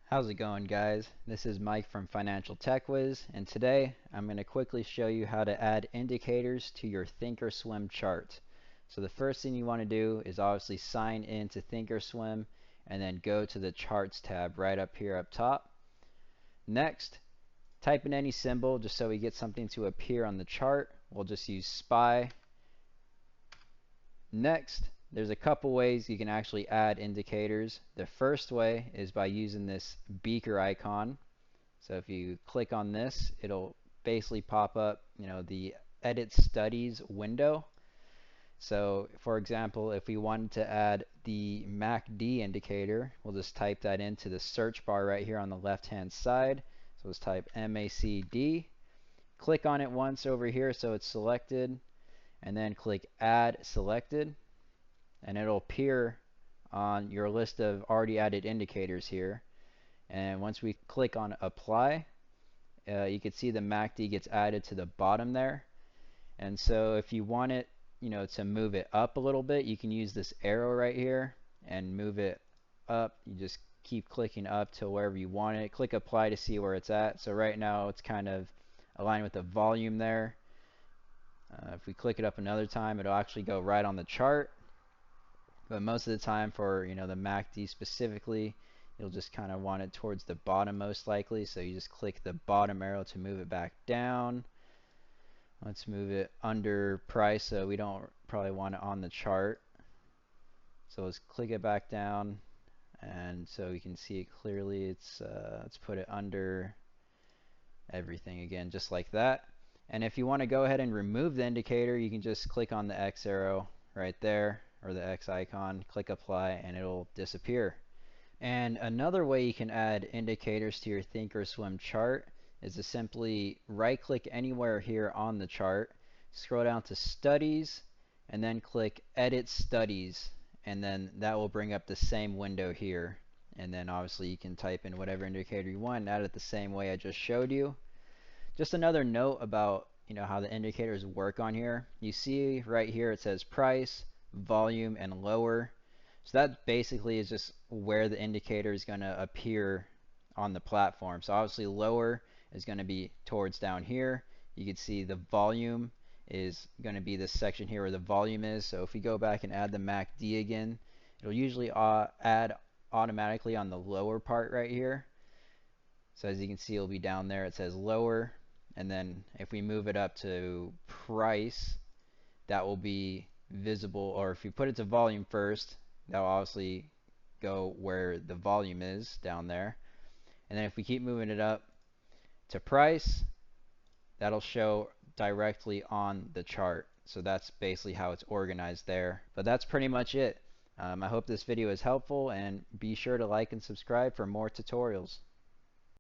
How's it going, guys? This is Mike from Financial Tech Wiz, and today I'm going to quickly show you how to add indicators to your thinkorswim chart. So the first thing you want to do is obviously sign in to thinkorswim and then go to the charts tab right up here up top. Next, type in any symbol just so we get something to appear on the chart. We'll just use SPY. Next, there's a couple ways you can actually add indicators. The first way is by using this beaker icon. So if you click on this, it'll basically pop up, the edit studies window. So for example, if we wanted to add the MACD indicator, we'll just type that into the search bar right here on the left hand side. So let's type MACD. Click on it once over here so it's selected, and then click add selected, and it'll appear on your list of already added indicators here. And once we click on apply, you can see the MACD gets added to the bottom there. And so if you want it, to move it up a little bit, you can use this arrow right here and move it up. You just keep clicking up to wherever you want it. Click apply to see where it's at. So right now it's kind of aligned with the volume there. If we click it up another time, it'll actually go right on the chart. But most of the time for the MACD specifically, you'll just kind of want it towards the bottom most likely. So you just click the bottom arrow to move it back down. Let's move it under price, so we don't probably want it on the chart. So let's click it back down, and so we can see it clearly. Let's put it under everything again, just like that. And if you want to go ahead and remove the indicator, you can just click on the X arrow right there, or the X icon, click apply, and it'll disappear. And another way you can add indicators to your thinkorswim chart is to simply right click anywhere here on the chart, scroll down to studies, and then click edit studies, and then that will bring up the same window here. And then obviously you can type in whatever indicator you want and add it the same way I just showed you. Just another note about how the indicators work on here. You see right here it says price, volume, and lower. So that basically is just where the indicator is going to appear on the platform. So obviously lower is going to be towards down here. You can see the volume is going to be this section here where the volume is. So if we go back and add the MACD again, it'll usually add automatically on the lower part right here. So as you can see, it'll be down there. It says lower. And then if we move it up to price, that will be visible. Or if you put it to volume first, that will obviously go where the volume is down there. And then if we keep moving it up to price, that'll show directly on the chart. So that's basically how it's organized there. But that's pretty much it. I hope this video is helpful, and be sure to like and subscribe for more tutorials.